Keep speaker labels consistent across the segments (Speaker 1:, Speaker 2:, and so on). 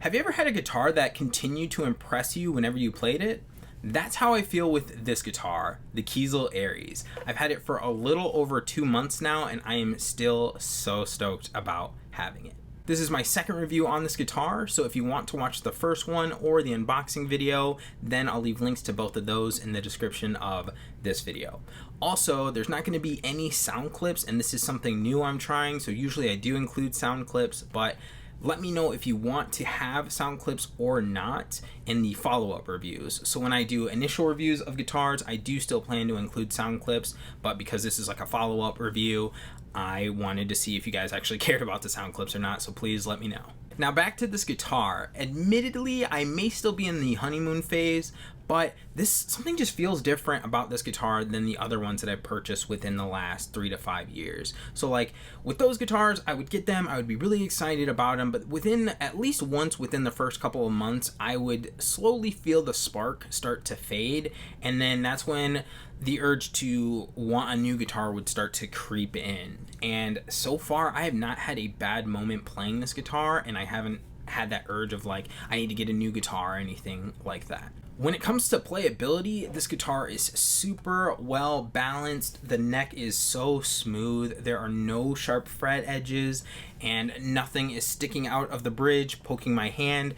Speaker 1: Have you ever had a guitar that continued to impress you whenever you played it? That's how I feel with this guitar, the Kiesel Aries. I've had it for a little over 2 months now, and I am still so stoked about having it. This is my second review on this guitar, so if you want to watch the first one or the unboxing video, then I'll leave links to both of those in the description of this video. Also, there's not going to be any sound clips, and this is something new I'm trying, so usually I do include sound clips, but let me know if you want to have sound clips or not in the follow-up reviews. So when I do initial reviews of guitars, I do still plan to include sound clips, but because this is like a follow-up review, I wanted to see if you guys actually cared about the sound clips or not, so please let me know. Now back to this guitar. Admittedly, I may still be in the honeymoon phase, but something just feels different about this guitar than the other ones that I've purchased within the last 3 to 5 years. So like with those guitars, I would get them, I would be really excited about them, but at least once within the first couple of months, I would slowly feel the spark start to fade, and then that's when the urge to want a new guitar would start to creep in. And so far, I have not had a bad moment playing this guitar, and I haven't had that urge of like, I need to get a new guitar or anything like that. When it comes to playability, this guitar is super well balanced. The neck is so smooth. There are no sharp fret edges, and nothing is sticking out of the bridge, poking my hand.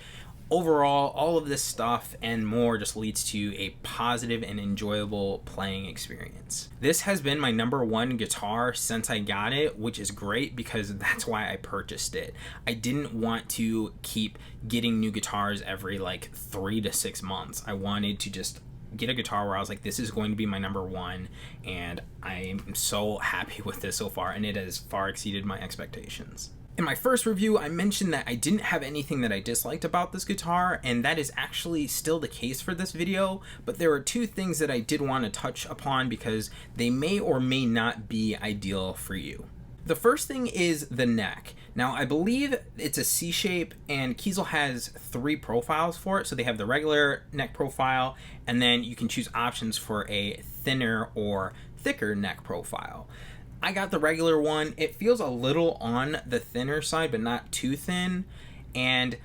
Speaker 1: Overall, all of this stuff and more just leads to a positive and enjoyable playing experience. This has been my #1 guitar since I got it, which is great because that's why I purchased it. I didn't want to keep getting new guitars every like 3 to 6 months. I wanted to just get a guitar where I was like, this is going to be my #1, and I'm so happy with this so far, and it has far exceeded my expectations. In my first review, I mentioned that I didn't have anything that I disliked about this guitar, and that is actually still the case for this video, but there are 2 things that I did want to touch upon because they may or may not be ideal for you. The first thing is the neck. Now, I believe it's a C shape, and Kiesel has 3 profiles for it. So they have the regular neck profile, and then you can choose options for a thinner or thicker neck profile. I got the regular one. It feels a little on the thinner side, but not too thin. And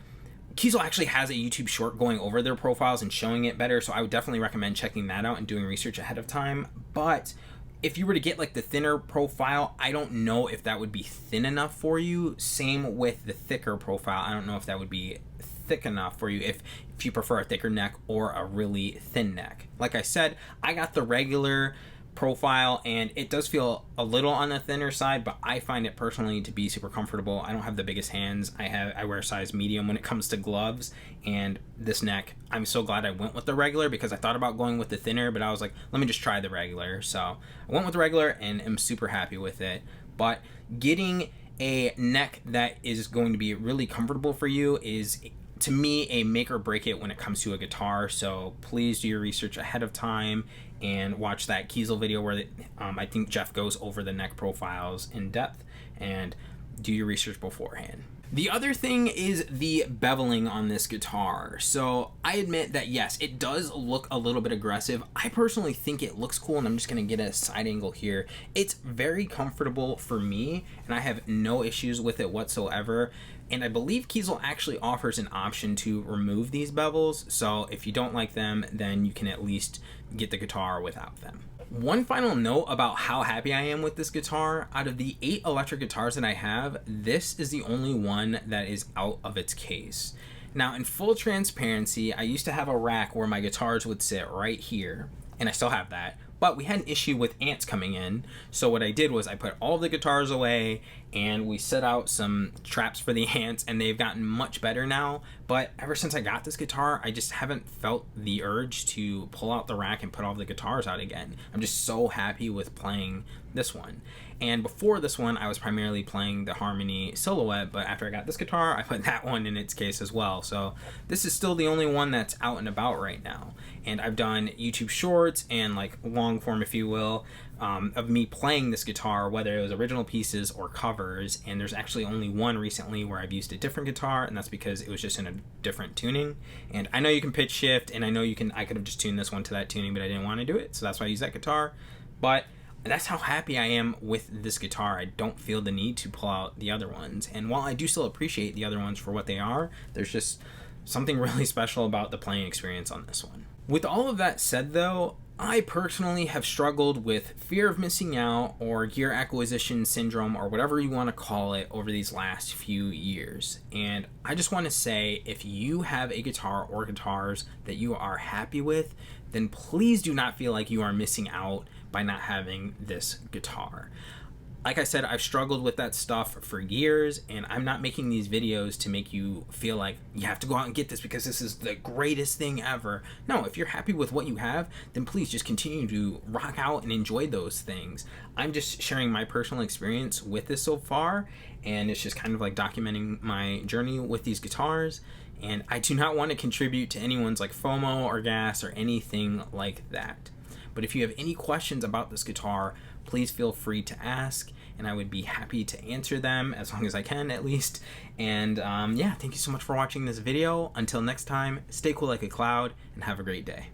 Speaker 1: Kiesel actually has a YouTube short going over their profiles and showing it better, so I would definitely recommend checking that out and doing research ahead of time. But if you were to get like the thinner profile, I don't know if that would be thin enough for you. Same with the thicker profile. I don't know if that would be thick enough for you if you prefer a thicker neck or a really thin neck. Like I said, I got the regular profile, and it does feel a little on the thinner side, but I find it personally to be super comfortable. I don't have the biggest hands. I wear size medium when it comes to gloves, and this neck, I'm so glad I went with the regular because I thought about going with the thinner, but I was like, let me just try the regular. So I went with the regular and am super happy with it. But getting a neck that is going to be really comfortable for you is, to me, a make or break it when it comes to a guitar. So please do your research ahead of time and watch that Kiesel video where I think Jeff goes over the neck profiles in depth, and do your research beforehand. The other thing is the beveling on this guitar. So I admit that yes, it does look a little bit aggressive. I personally think it looks cool, and I'm just gonna get a side angle here. It's very comfortable for me, and I have no issues with it whatsoever. And I believe Kiesel actually offers an option to remove these bevels, so if you don't like them, then you can at least get the guitar without them. One final note about how happy I am with this guitar. Out of the 8 electric guitars that I have, this is the only one that is out of its case. Now, in full transparency, I used to have a rack where my guitars would sit right here, and I still have that. But we had an issue with ants coming in, so what I did was I put all of the guitars away, and we set out some traps for the ants, and they've gotten much better now. But ever since I got this guitar, I just haven't felt the urge to pull out the rack and put all the guitars out again. I'm just so happy with playing this one. And before this one, I was primarily playing the Harmony Silhouette, but after I got this guitar, I put that one in its case as well. So this is still the only one that's out and about right now. And I've done YouTube shorts and like long form, if you will, of me playing this guitar, whether it was original pieces or covers. And there's actually only one recently where I've used a different guitar, and that's because it was just in a different tuning. And I know you can pitch shift, and I know I could have just tuned this one to that tuning, but I didn't want to do it, so that's why I use that guitar. But And that's how happy I am with this guitar. I don't feel the need to pull out the other ones. And while I do still appreciate the other ones for what they are, there's just something really special about the playing experience on this one. With all of that said though, I personally have struggled with fear of missing out or gear acquisition syndrome or whatever you want to call it over these last few years. And I just want to say, if you have a guitar or guitars that you are happy with, then please do not feel like you are missing out by not having this guitar. Like I said, I've struggled with that stuff for years, and I'm not making these videos to make you feel like you have to go out and get this because this is the greatest thing ever. No, if you're happy with what you have, then please just continue to rock out and enjoy those things. I'm just sharing my personal experience with this so far, and it's just kind of like documenting my journey with these guitars. And I do not want to contribute to anyone's like FOMO or GAS or anything like that. But if you have any questions about this guitar, please feel free to ask, and I would be happy to answer them as long as I can, at least. And yeah, thank you so much for watching this video. Until next time, stay cool like a cloud and have a great day.